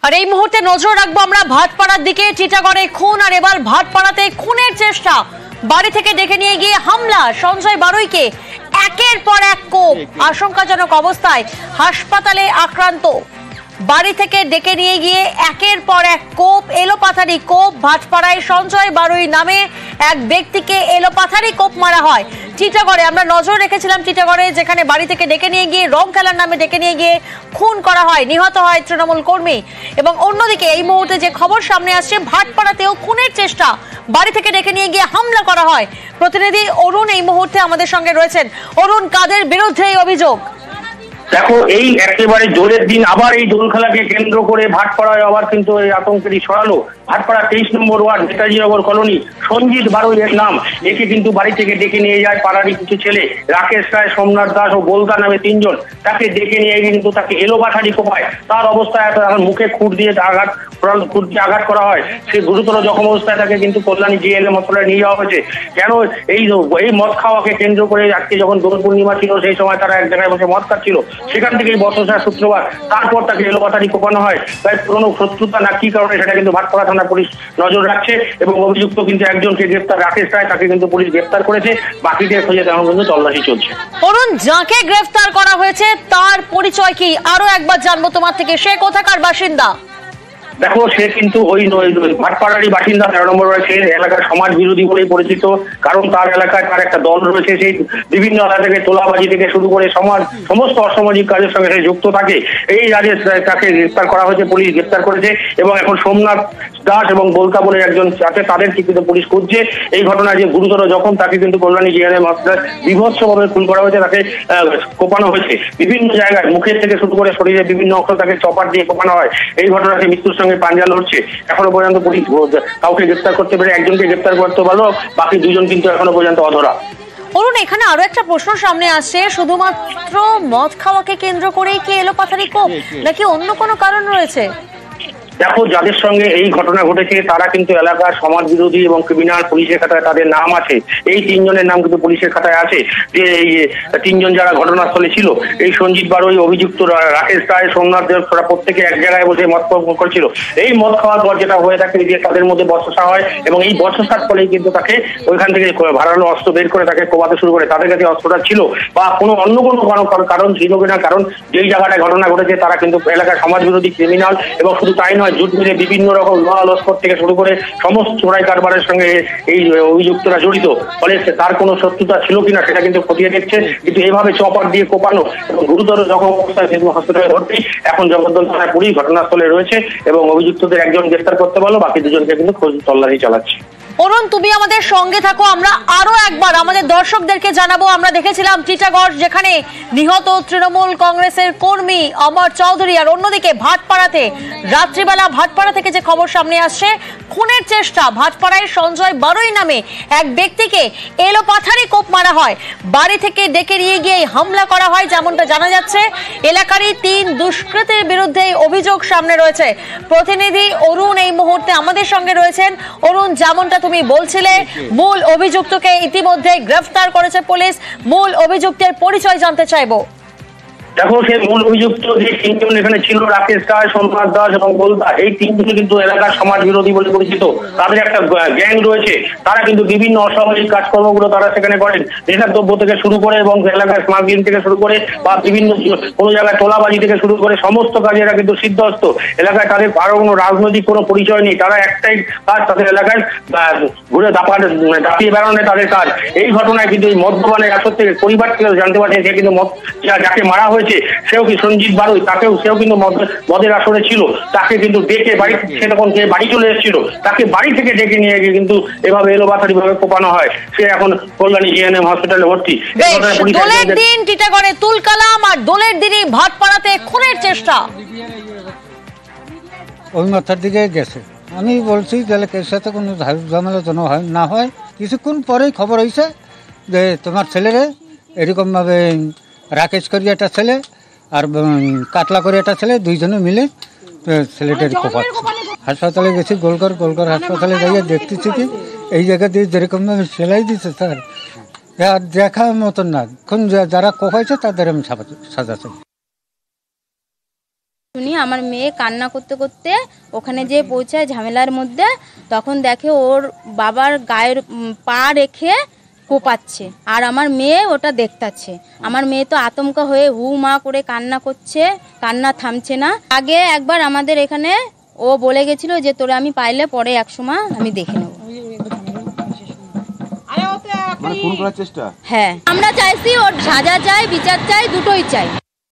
আর এই মুহূর্তে নজর রাখবো আমরা ভাটপাড়ার দিকে। টিটাগড়ে খুন, আর এবার ভাটপাড়াতে খুনের চেষ্টা। বাড়ি থেকে ডেকে নিয়ে গিয়ে হামলা, সঞ্জয় বারুইকে একের পর এক কোপ, আশঙ্কাজনক অবস্থায় হাসপাতালে আক্রান্ত। বাড়ি থেকে ডেকে নিয়ে গিয়ে একের পর এক কোপ, এলোপাথারি কোপ। ভাটপাড়ায় সঞ্জয় বারুই নামে এক ব্যক্তিকে এলোপাথারি কোপ মারা হয়। টিটাগড়ে আমরা নজর রেখেছিলাম, টিটাগড়ে যেখানে বাড়ি থেকে ডেকে নিয়ে গিয়ে রং খেলার নামে ডেকে নিয়ে গিয়ে খুন করা হয়, নিহত হয় তৃণমূল কর্মী। এবং অন্যদিকে এই মুহূর্তে যে খবর সামনে আসছে, ভাটপাড়াতেও খুনের চেষ্টা, বাড়ি থেকে ডেকে নিয়ে গিয়ে হামলা করা হয়। প্রতিনিধি অরুণ এই মুহূর্তে আমাদের সঙ্গে রয়েছেন। অরুণ, কাদের বিরুদ্ধে এই অভিযোগ? দেখো, এই একেবারে দোলের দিন আবার এই দোল খেলাকে কেন্দ্র করে ভাটপাড়ায় আবার কিন্তু এই আতঙ্কেরই ছড়ালো। ভাটপাড়া 23 নম্বর ওয়ার্ড নেতাজিনগর কলোনি সঞ্জিত বারুই এর নাম। একে কিন্তু বাড়ি থেকে ডেকে নিয়ে যায় পাড়ারই কিছু ছেলে, রাকেশ রায়, সোমনাথ দাস ও বোলকা নামে তিনজন। তাকে ডেকে নিয়ে কিন্তু তাকে এলোপাথারি কোপায়। তার অবস্থায় মুখে খুঁট দিয়ে আঘাত করা হয়। সে গুরুতর জখম অবস্থায় তাকে কিন্তু কল্যাণী জিএলএম হাসপাতালে নিয়ে যাওয়া হয়েছে। কেন? এই মদ খাওয়াকে কেন্দ্র করে আজকে যখন দোল পূর্ণিমা ছিল, সেই সময় তারা এক জায়গায় বসে মদ খাচ্ছিল, সেখান থেকে বচসা শুক্রবার তারপর তাকে এলোপাথারি কোপানো হয়। তাই পুরনো শত্রুতা না কি কারণে সেটা কিন্তু ভাটপাড়া থানা পুলিশ নজর রাখছে। এবং অভিযুক্ত কিন্তু একজনকে গ্রেফতার, রাকেশ রায়, তাকে কিন্তু পুলিশ গ্রেফতার করেছে। বাকিদের খোঁজে তেমন কিন্তু তল্লাশি চলছে। অরুণ, যাকে গ্রেফতার করা হয়েছে তার পরিচয় কি আরো একবার জানবো তোমার থেকে। সে কোথাকার বাসিন্দা? দেখো, সে কিন্তু ওই ভাটপাড়ারই বাসিন্দা, 13 নম্বর রয়েছে। এলাকার সমাজ বিরোধী বলেই পরিচিত, কারণ তার এলাকায় তার একটা দল রয়েছে। সেই বিভিন্ন এলাকা থেকে তোলাবাজি থেকে শুরু করে সমস্ত অসামাজিক কাজের সঙ্গে সে যুক্ত থাকে। এই রাজেশ তাকে গ্রেফতার করা হয়েছে, পুলিশ গ্রেফতার করেছে। এবং এখন সোমনাথ দাস এবং বোলকা বলে একজন আছে, তাদেরকে কিন্তু পুলিশ খুঁজছে। এই ঘটনায় যে গুরুতর জখম, তাকে কিন্তু কল্যাণী জিএলএম হাসপাতালে বিভৎসভাবে খুন করা হয়েছে। তাকে কোপানো হয়েছে বিভিন্ন জায়গায়, মুখের থেকে শুরু করে শরীরের বিভিন্ন অংশ তাকে চপার দিয়ে কোপানো হয়। এই ঘটনাকে মৃত্যুর সঙ্গে পাঞ্জা লড়ছে। এখনো পর্যন্ত পুলিশ কাউকে গ্রেফতার করতে পেরে, একজনকে গ্রেফতার করতে পারলো, বাকি দুজন কিন্তু এখনো পর্যন্ত অধরা। অরুণ, এখানে আরো একটা প্রশ্ন সামনে আসছে, শুধুমাত্র মদ খাওয়াকে কেন্দ্র করেই কি এলোপাথারি কোপ, নাকি অন্য কোনো কারণ রয়েছে? দেখো, যাদের সঙ্গে এই ঘটনা ঘটেছে তারা কিন্তু এলাকার সমাজ বিরোধী এবং ক্রিমিনাল, পুলিশের খাতায় তাদের নাম আছে। এই তিনজনের নাম কিন্তু পুলিশের খাতায় আছে, যে এই তিনজন যারা ঘটনাস্থলে ছিল। এই সঞ্জিত বারুই, অভিযুক্ত রাকেশ রায়, সোমনাথ দেব, তারা প্রত্যেকে এক জায়গায় বসে মদ করছিল। এই মদ খাওয়ার পর যেটা হয়ে থাকে যে তাদের মধ্যে বচসা হয়, এবং এই বচসার ফলেই কিন্তু তাকে ওইখান থেকে ধারালো অস্ত্র বের করে তাকে কোপাতে শুরু করে। তাদের কাছে অস্ত্রটা ছিল বা অন্য কোনো কারণ ছিল কিনা, কারণ যেই জায়গাটায় ঘটনা ঘটেছে তারা কিন্তু এলাকার সমাজ বিরোধী, ক্রিমিনাল, এবং শুধু তাই নয়, জুট মিলে বিভিন্ন রকম লোহা লস্কর থেকে শুরু করে সমস্ত চোরাই কারবারের সঙ্গে এই অভিযুক্তরা জড়িত। ফলে তার কোনো শত্রুতা ছিল কিনা সেটা কিন্তু খতিয়ে দেখছে। কিন্তু এভাবে চপার দিয়ে কোপানো এবং গুরুতর জখম অবস্থায় হাসপাতালে ভর্তি। এখন জগদ্দল থানায় পুলিশ ঘটনাস্থলে রয়েছে এবং অভিযুক্তদের একজন গ্রেফতার করতে পারলো, বাকি দুজনকে কিন্তু খোঁজ তল্লাশি চালাচ্ছে। অরুণ, তুমি আমাদের সঙ্গে থাকো, আমরা আরো একবার আমাদের দর্শকদেরকে জানাবো। আমরা দেখেছিলাম টিটাগড়, যেখানে নিহত তৃণমূল কংগ্রেসের কর্মী অমর চৌধুরী, আর অন্যদিকে ভাটপাড়াতে রাত্রিবেলা ভাটপাড়া থেকে যে খবর সামনে আসছে, খুনের চেষ্টা। ভাটপাড়ায় সঞ্জয় বারুই নামে এক ব্যক্তিকে এলোপাথারি কোপ মারা হয়, বাড়ি থেকে ডেকে নিয়ে গিয়ে হামলা করা হয়। যেমনটা জানা যাচ্ছে, এলাকারই 3 দুষ্কৃতীর বিরুদ্ধে অভিযোগ সামনে রয়েছে। প্রতিনিধি অরুণ এই মুহূর্তে আমাদের সঙ্গে রয়েছেন। অরুণ, যেমনটা তুমি বলছিলে, মূল অভিযুক্তকে ইতিমধ্যে গ্রেফতার করেছে পুলিশ। মূল অভিযুক্তের পরিচয় জানতে চাইবো। দেখো, সে মূল অভিযুক্ত যে তিনজন এখানে ছিল, রাকেশ রায়, সোমনাথ দাস এবং বোলকা, এই তিনজন কিন্তু এলাকার সমাজ বিরোধী বলে পরিচিত। তাদের একটা গ্যাং রয়েছে, তারা কিন্তু বিভিন্ন অসামাজিক কাজকর্মগুলো তারা সেখানে করেন। নেশাদ্রব্য থেকে শুরু করে এবং এলাকার স্মাগলিং থেকে শুরু করে বা বিভিন্ন কোনো জায়গায় তোলাবাজি থেকে শুরু করে সমস্ত কাজে এরা কিন্তু সিদ্ধহস্ত। এলাকায় তাদের কারো কোনো রাজনৈতিক কোনো পরিচয় নেই। তারা একটাই কাজ, তাদের এলাকায় ঘুরে দাপিয়ে বেড়ানো তাদের কাজ। এই ঘটনায় কিন্তু এই মদ্যপানের আসর থেকে পরিবার থেকে জানতে পারছে, সে কিন্তু যাকে মারা হয়েছে সেও কি সঞ্জিত বারুই, সেও কিন্তু মদের আসরে ছিল। তাকে কিন্তু ডেকে সে তখন বাড়ি চলে এসেছিল, তাকে বাড়ি থেকে ডেকে নিয়ে গিয়ে কিন্তু এভাবে এলোপাথারি ভাবে কোপানো হয়। সে এখন কল্যাণী জিএনএম হাসপাতালে ভর্তি। দোলের দিন টিটাগড়ে তুলকালাম, আর দোলের দিনই ভাটপাড়াতে খুনের চেষ্টা। ওই মাথার দিকে গেছে। আমি বলছি গেলে এর সাথে কোনো ঝামেলা যেন না হয়। কিছুক্ষণ পরেই খবর হয়েছে যে তোমার ছেলেরে এরকমভাবে রাকেশ করি একটা ছেলে আর কাতলা করে একটা ছেলে, দুইজনে মিলে ছেলেটার কোপাচ্ছে। হাসপাতালে গেছি, গোলঘর হাসপাতালে যাইয়ে দেখতেছি কি এই জায়গা দিয়ে যেরকমভাবে সেলাই দিচ্ছে স্যার, দেখার মতন না। যারা কোপাইছে তাদের আমি সাজা চাই। শুনি আমার মেয়ে কান্না করতে করতে ওখানে যে পৌঁছায় ঝামেলার মধ্যে, তখন দেখে ওর বাবার গায়ের পা রেখে কোপাচ্ছে আর আমার মেয়ে ওটা দেখতাছে। আমার মেয়ে তো আতঙ্ক হয়ে হু মা করে কান্না করছে, কান্না থামছে না। আগে একবার আমাদের এখানে ও বলে গেছিল যে তোরা আমি পাইলে পরে এক সময় আমি দেখে নেব। হ্যাঁ, আমরা চাইছি ওর সাজা চাই, বিচার চাই, দুটোই চাই।